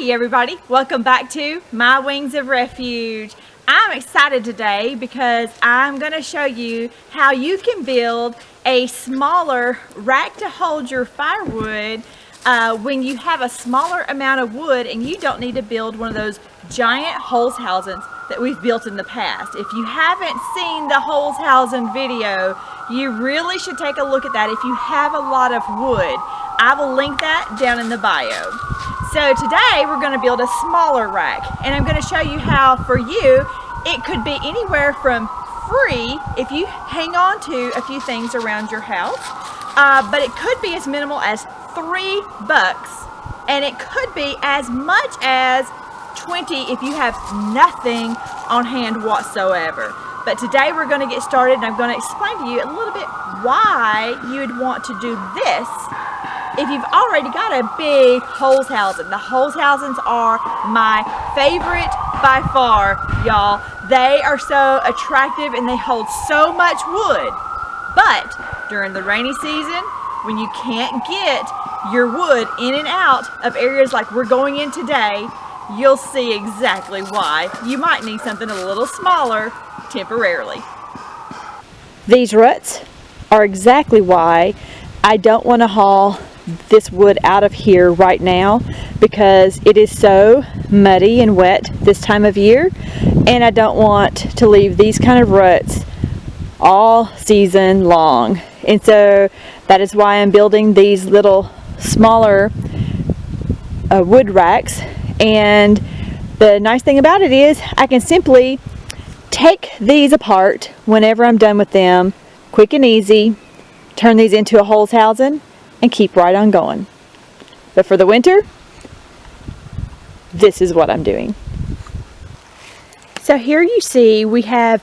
Hey everybody, welcome back to My Wings of Refuge. I'm excited today because I'm going to show you how you can build a smaller rack to hold your firewood when you have a smaller amount of wood and you don't need to build one of those giant holz housens that we've built in the past. If you haven't seen the holz housen video, you really should take a look at that if you have a lot of wood. I will link that down in the bio. So today we're going to build a smaller rack, and I'm going to show you how for you it could be anywhere from free if you hang on to a few things around your house, but it could be as minimal as $3, and it could be as much as 20 if you have nothing on hand whatsoever. But today we're going to get started, and I'm going to explain to you a little bit why you would want to do this if you've already got a big holz housen. The holz housens are my favorite by far, y'all. They are so attractive and they hold so much wood. But during the rainy season, when you can't get your wood in and out of areas like we're going in today, you'll see exactly why you might need something a little smaller temporarily. These ruts are exactly why I don't want to haul this wood out of here right now, because it is so muddy and wet this time of year, and I don't want to leave these kind of ruts all season long. And so that is why I'm building these little smaller wood racks. And the nice thing about it is I can simply take these apart whenever I'm done with them, quick and easy, turn these into a holz housen, and keep right on going. But for the winter, this is what I'm doing. So here you see we have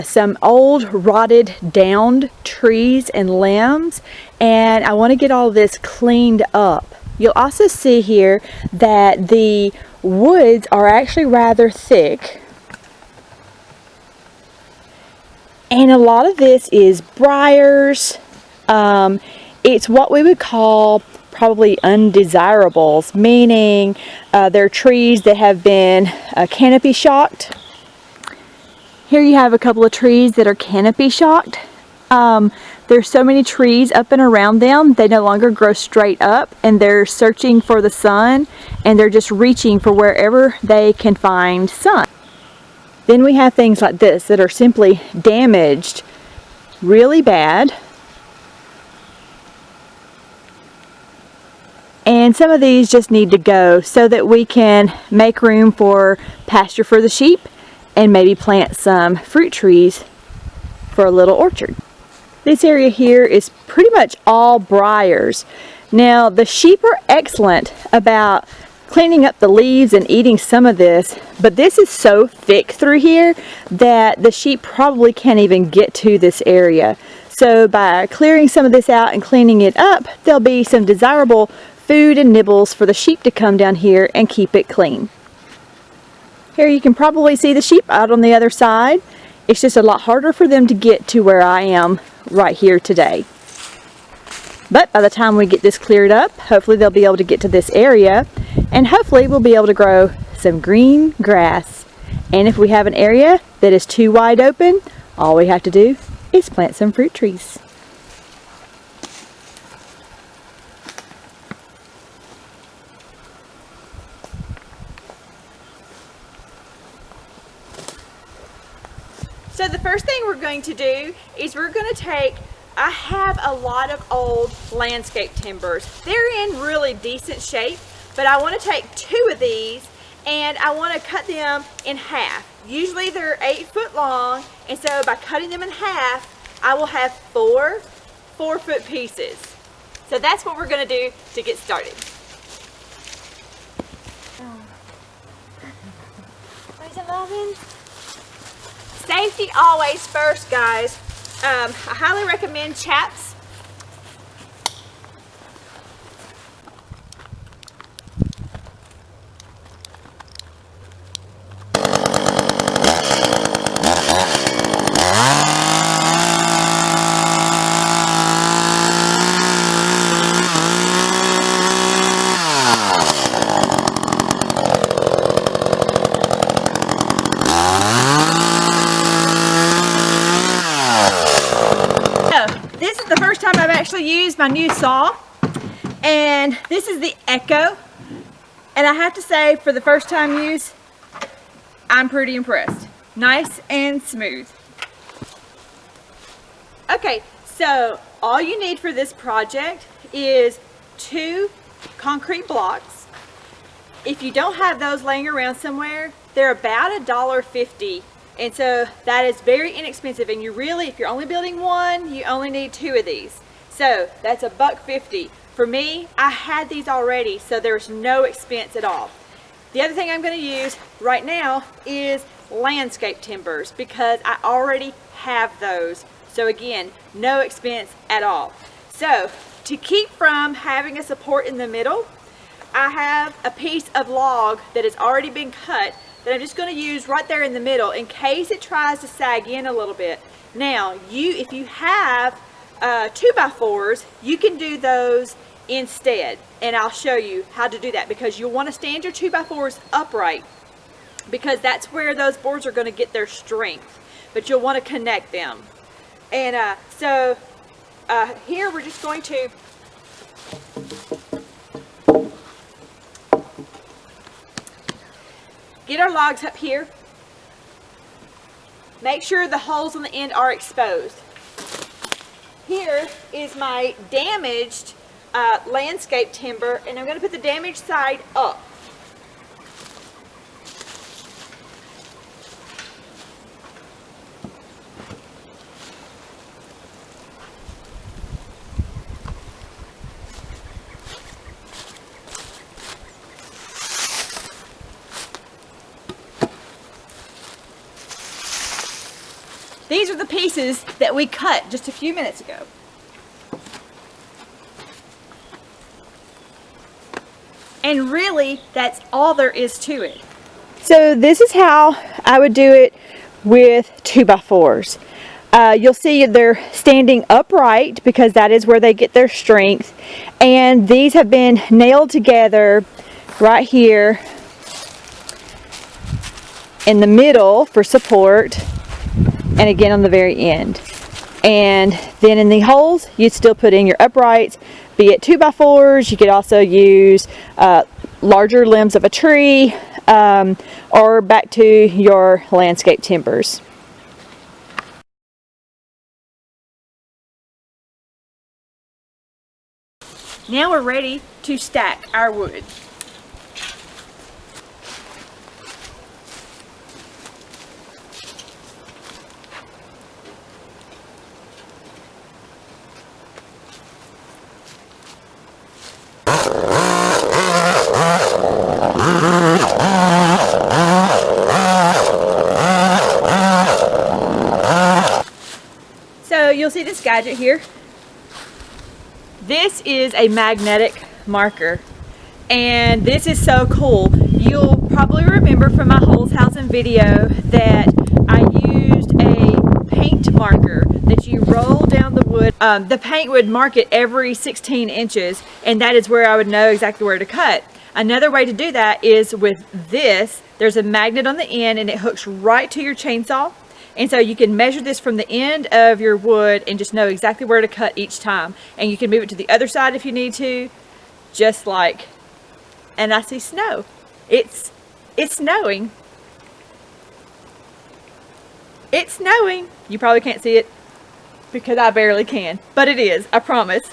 some old rotted downed trees and limbs, and I want to get all this cleaned up. You'll also see here that the woods are actually rather thick, and a lot of this is briars. It's what we would call probably undesirables, meaning they're trees that have been canopy shocked. Here you have a couple of trees that are canopy shocked. There's so many trees up and around them, they no longer grow straight up, and they're searching for the sun, and they're just reaching for wherever they can find sun. Then we have things like this that are simply damaged really bad. And some of these just need to go so that we can make room for pasture for the sheep and maybe plant some fruit trees for a little orchard. This area here is pretty much all briars. Now the sheep are excellent about cleaning up the leaves and eating some of this, but this is so thick through here that the sheep probably can't even get to this area. So by clearing some of this out and cleaning it up, there'll be some desirable food and nibbles for the sheep to come down here and keep it clean. Here you can probably see the sheep out on the other side. It's just a lot harder for them to get to where I am right here today. But by the time we get this cleared up, hopefully they'll be able to get to this area, and hopefully we'll be able to grow some green grass. And if we have an area that is too wide open, all we have to do is plant some fruit trees. So the first thing we're going to do is we're going to take, I have a lot of old landscape timbers. They're in really decent shape, but I want to take 2 of these and I want to cut them in half. Usually they're 8 foot long, and so by cutting them in half, I will have 4 4-foot pieces. So that's what we're going to do to get started. Safety always first, guys. I highly recommend chaps. first time I've actually used my new saw, and this is the Echo, and I have to say, for the first time use, I'm pretty impressed. Nice and smooth. Okay, so all you need for this project is 2 concrete blocks. If you don't have those laying around somewhere, they're about $1.50, and so that is very inexpensive. And you really, if you're only building one, you only need 2 of these. So that's $1.50. For me, I had these already, so there's no expense at all. The other thing I'm going to use right now is landscape timbers, because I already have those. So again, no expense at all. So to keep from having a support in the middle, I have a piece of log that has already been cut that I'm just going to use right there in the middle in case it tries to sag in a little bit. Now, if you have 2x4s, you can do those instead, and I'll show you how to do that, because you'll want to stand your 2x4s upright, because that's where those boards are going to get their strength, but you'll want to connect them. And here we're just going to get our logs up here. Make sure the holes on the end are exposed. Here is my damaged landscape timber, and I'm going to put the damaged side up. These are the pieces that we cut just a few minutes ago. And really, that's all there is to it. So this is how I would do it with 2x4s. You'll see they're standing upright because that is where they get their strength. And these have been nailed together right here in the middle for support, and again on the very end. And then in the holes, you'd still put in your uprights, be it 2x4s. You could also use larger limbs of a tree, or back to your landscape timbers. Now we're ready to stack our wood. So you'll see this gadget here. This is a magnetic marker, and this is so cool. You'll probably remember from my hausens video that I used a paint marker that you roll down the wood. The paint would mark it every 16 inches, and that is where I would know exactly where to cut. Another way to do that is with this. There's a magnet on the end, and it hooks right to your chainsaw. And so you can measure this from the end of your wood and just know exactly where to cut each time. And you can move it to the other side if you need to, just like, and I see snow. It's snowing. It's snowing. You probably can't see it because I barely can, but it is, I promise.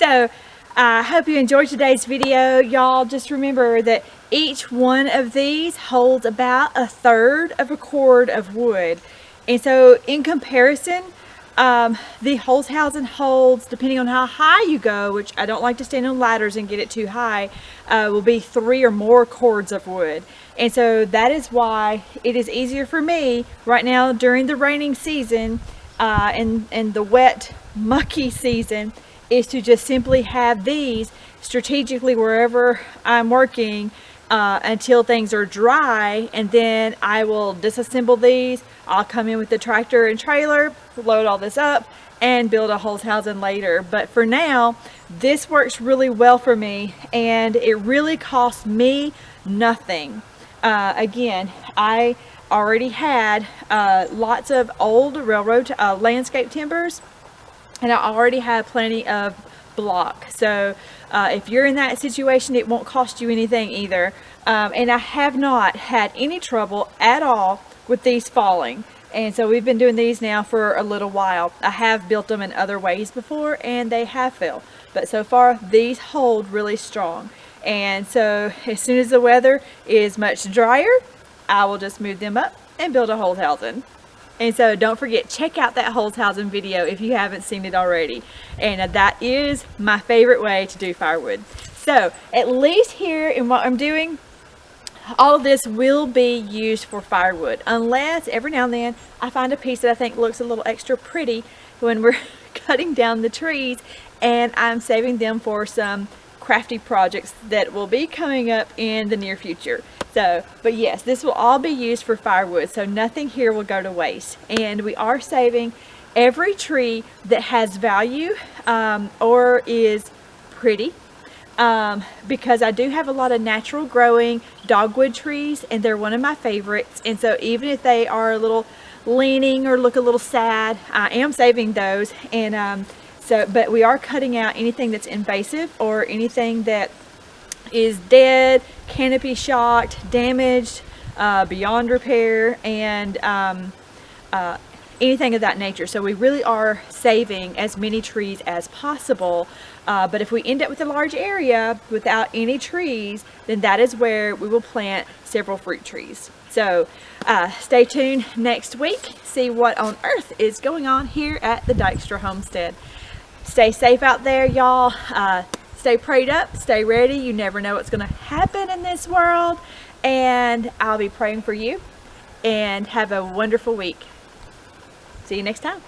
So I hope you enjoyed today's video. Y'all just remember that each one of these holds about 1/3 of a cord of wood. And so in comparison, the Holzhausen holds, depending on how high you go, which I don't like to stand on ladders and get it too high, will be 3 or more cords of wood. And so that is why it is easier for me right now during the raining season and the wet, mucky season, is to just simply have these strategically wherever I'm working until things are dry, and then I will disassemble these. I'll come in with the tractor and trailer, load all this up, and build a Holzhausen later. But for now, this works really well for me, and it really costs me nothing. Again, I already had lots of old railroad landscape timbers, and I already have plenty of block. So if you're in that situation, it won't cost you anything either. And I have not had any trouble at all with these falling. And so we've been doing these now for a little while. I have built them in other ways before and they have fell. But so far these hold really strong. And so as soon as the weather is much drier, I will just move them up and build a Holzhausen. And so don't forget, check out that Holzhausen video if you haven't seen it already. And that is my favorite way to do firewood. So at least here in what I'm doing, all of this will be used for firewood, unless every now and then I find a piece that I think looks a little extra pretty when we're cutting down the trees, and I'm saving them for some crafty projects that will be coming up in the near future. So, but yes, this will all be used for firewood, so nothing here will go to waste. And we are saving every tree that has value or is pretty, because I do have a lot of natural growing dogwood trees, and they're one of my favorites. And so even if they are a little leaning or look a little sad, I am saving those. And but we are cutting out anything that's invasive or anything that is dead, canopy shocked, damaged, beyond repair, and anything of that nature. So we really are saving as many trees as possible. But if we end up with a large area without any trees, then that is where we will plant several fruit trees. So stay tuned next week, see what on earth is going on here at the Dykstra Homestead. Stay safe out there, y'all. Stay prayed up, stay ready. You never know what's going to happen in this world. And I'll be praying for you. And have a wonderful week. See you next time.